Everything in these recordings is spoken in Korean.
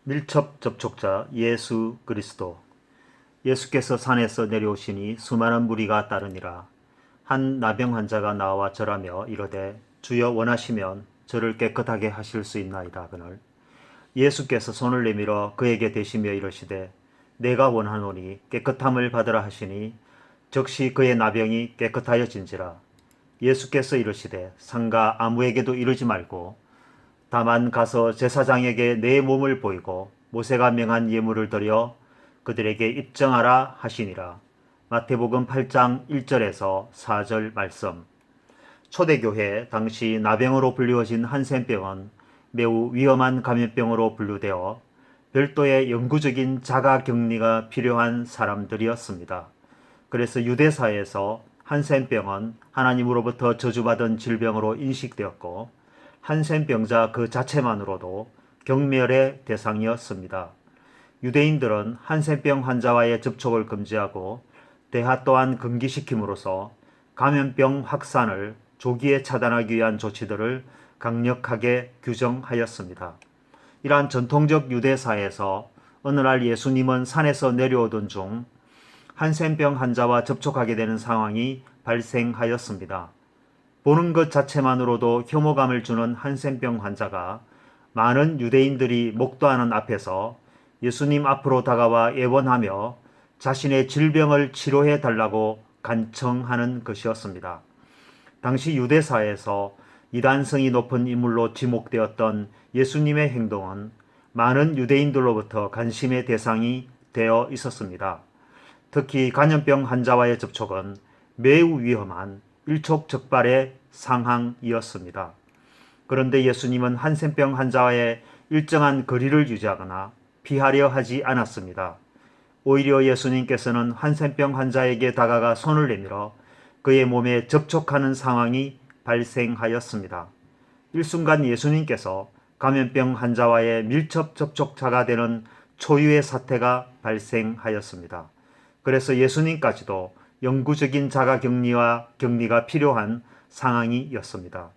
밀접 접촉자 예수 그리스도. 예수께서 산에서 내려오시니 수많은 무리가 따르니라. 한 나병 환자가 나와 절하며 이르되 주여 원하시면 저를 깨끗하게 하실 수 있나이다 하거늘 예수께서 손을 내밀어 그에게 대시며 이르시되 내가 원하노니 깨끗함을 받으라 하시니 즉시 그의 나병이 깨끗하여진지라. 예수께서 이르시되 상가 아무에게도 이르지 말고 다만 가서 제사장에게 내 몸을 보이고 모세가 명한 예물을 드려 그들에게 입증하라 하시니라. 마태복음 8장 1절에서 4절 말씀. 초대교회 당시 나병으로 불리워진 한센병은 매우 위험한 감염병으로 분류되어 별도의 영구적인 자가격리가 필요한 사람들이었습니다. 그래서 유대사에서 한센병은 하나님으로부터 저주받은 질병으로 인식되었고 한센병자 그 자체만으로도 경멸의 대상이었습니다. 유대인들은 한센병 환자와의 접촉을 금지하고 대하 또한 금기시킴으로써 감염병 확산을 조기에 차단하기 위한 조치들을 강력하게 규정하였습니다. 이러한 전통적 유대사에서 어느 날 예수님은 산에서 내려오던 중 한센병 환자와 접촉하게 되는 상황이 발생하였습니다. 보는 것 자체만으로도 혐오감을 주는 한센병 환자가 많은 유대인들이 목도하는 앞에서 예수님 앞으로 다가와 애원하며 자신의 질병을 치료해 달라고 간청하는 것이었습니다. 당시 유대사에서 이단성이 높은 인물로 지목되었던 예수님의 행동은 많은 유대인들로부터 관심의 대상이 되어 있었습니다. 특히 감염병 환자와의 접촉은 매우 위험한 일촉즉발의 상황이었습니다. 그런데 예수님은 한센병 환자와의 일정한 거리를 유지하거나 피하려 하지 않았습니다. 오히려 예수님께서는 한센병 환자에게 다가가 손을 내밀어 그의 몸에 접촉하는 상황이 발생하였습니다. 일순간 예수님께서 감염병 환자와의 밀접 접촉자가 되는 초유의 사태가 발생하였습니다. 그래서 예수님까지도 영구적인 자가격리와 격리가 필요한 상황이었습니다.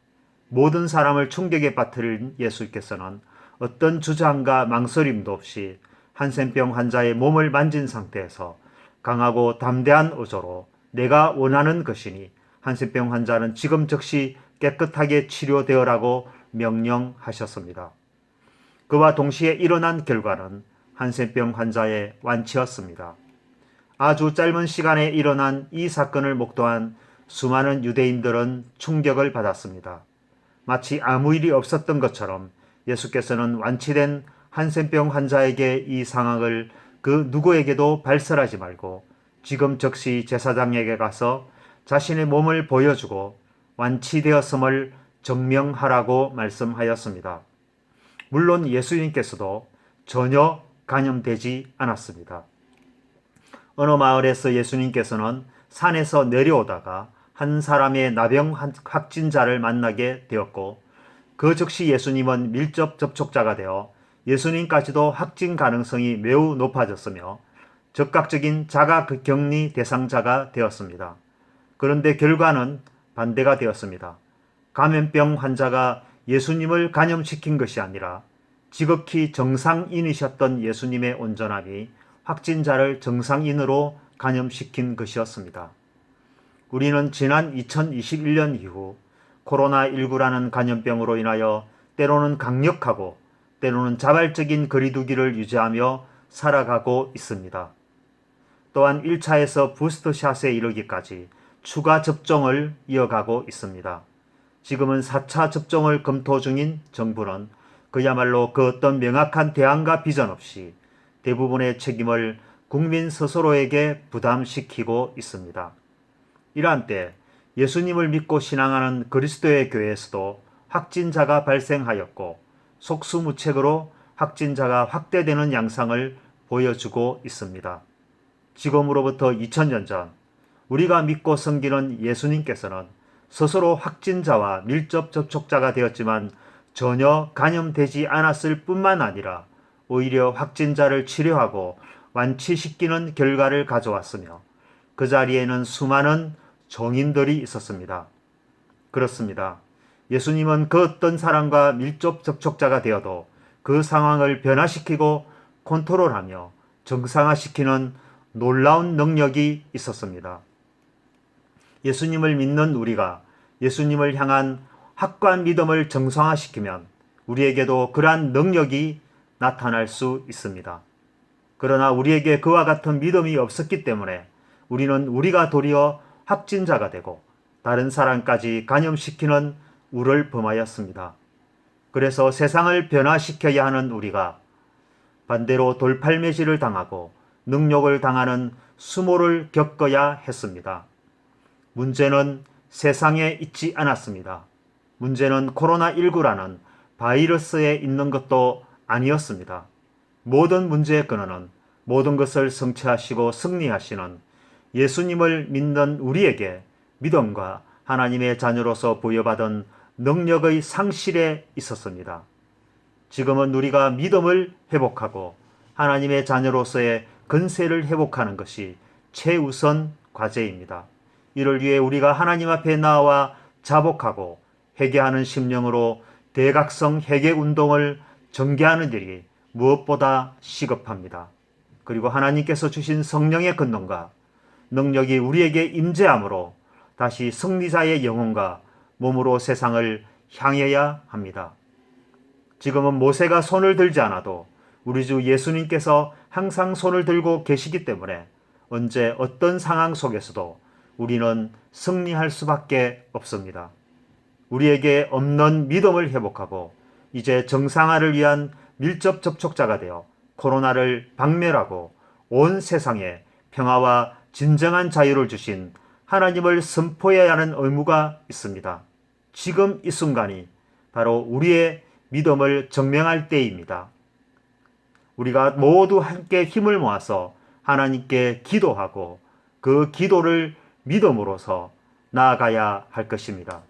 모든 사람을 충격에 빠뜨린 예수께서는 어떤 주저함과 망설임도 없이 한센병 환자의 몸을 만진 상태에서 강하고 담대한 어조로 내가 원하는 것이니 한센병 환자는 지금 즉시 깨끗하게 치료되어라고 명령하셨습니다. 그와 동시에 일어난 결과는 한센병 환자의 완치였습니다. 아주 짧은 시간에 일어난 이 사건을 목도한 수많은 유대인들은 충격을 받았습니다. 마치 아무 일이 없었던 것처럼 예수께서는 완치된 한센병 환자에게 이 상황을 그 누구에게도 발설하지 말고 지금 즉시 제사장에게 가서 자신의 몸을 보여주고 완치되었음을 증명하라고 말씀하였습니다. 물론 예수님께서도 전혀 감염되지 않았습니다. 어느 마을에서 예수님께서는 산에서 내려오다가 한 사람의 나병 확진자를 만나게 되었고 그 즉시 예수님은 밀접 접촉자가 되어 예수님까지도 확진 가능성이 매우 높아졌으며 즉각적인 자가격리 대상자가 되었습니다. 그런데 결과는 반대가 되었습니다. 감염병 환자가 예수님을 감염시킨 것이 아니라 지극히 정상인이셨던 예수님의 온전함이 확진자를 정상인으로 감염시킨 것이었습니다. 우리는 지난 2021년 이후 코로나19라는 감염병으로 인하여 때로는 강력하고 때로는 자발적인 거리두기를 유지하며 살아가고 있습니다. 또한 1차에서 부스터샷에 이르기까지 추가 접종을 이어가고 있습니다. 지금은 4차 접종을 검토 중인 정부는 그야말로 그 어떤 명확한 대안과 비전 없이 대부분의 책임을 국민 스스로에게 부담시키고 있습니다. 이러한 때 예수님을 믿고 신앙하는 그리스도의 교회에서도 확진자가 발생하였고 속수무책으로 확진자가 확대되는 양상을 보여주고 있습니다. 지금으로부터 2000년 전 우리가 믿고 섬기는 예수님께서는 스스로 확진자와 밀접 접촉자가 되었지만 전혀 감염되지 않았을 뿐만 아니라 오히려 확진자를 치료하고 완치시키는 결과를 가져왔으며 그 자리에는 수많은 종인들이 있었습니다. 그렇습니다. 예수님은 그 어떤 사람과 밀접 접촉자가 되어도 그 상황을 변화시키고 컨트롤하며 정상화시키는 놀라운 능력이 있었습니다. 예수님을 믿는 우리가 예수님을 향한 확고한 믿음을 정상화시키면 우리에게도 그러한 능력이 나타날 수 있습니다. 그러나 우리에게 그와 같은 믿음이 없었기 때문에 우리는 우리가 도리어 확진자가 되고 다른 사람까지 감염시키는 우를 범하였습니다. 그래서 세상을 변화시켜야 하는 우리가 반대로 돌팔매질을 당하고 능욕을 당하는 수모를 겪어야 했습니다. 문제는 세상에 있지 않았습니다. 문제는 코로나19라는 바이러스에 있는 것도 아니었습니다. 모든 문제의 근원은 모든 것을 성취하시고 승리하시는 예수님을 믿는 우리에게 믿음과 하나님의 자녀로서 부여받은 능력의 상실에 있었습니다. 지금은 우리가 믿음을 회복하고 하나님의 자녀로서의 근세를 회복하는 것이 최우선 과제입니다. 이를 위해 우리가 하나님 앞에 나와 자복하고 회개하는 심령으로 대각성 회개 운동을 전개하는 일이 무엇보다 시급합니다. 그리고 하나님께서 주신 성령의 근능과 능력이 우리에게 임재함으로 다시 승리자의 영혼과 몸으로 세상을 향해야 합니다. 지금은 모세가 손을 들지 않아도 우리 주 예수님께서 항상 손을 들고 계시기 때문에 언제 어떤 상황 속에서도 우리는 승리할 수밖에 없습니다. 우리에게 없는 믿음을 회복하고 이제 정상화를 위한 밀접 접촉자가 되어 코로나를 박멸하고 온 세상에 평화와 진정한 자유를 주신 하나님을 선포해야 하는 의무가 있습니다. 지금 이 순간이 바로 우리의 믿음을 증명할 때입니다. 우리가 모두 함께 힘을 모아서 하나님께 기도하고 그 기도를 믿음으로써 나아가야 할 것입니다.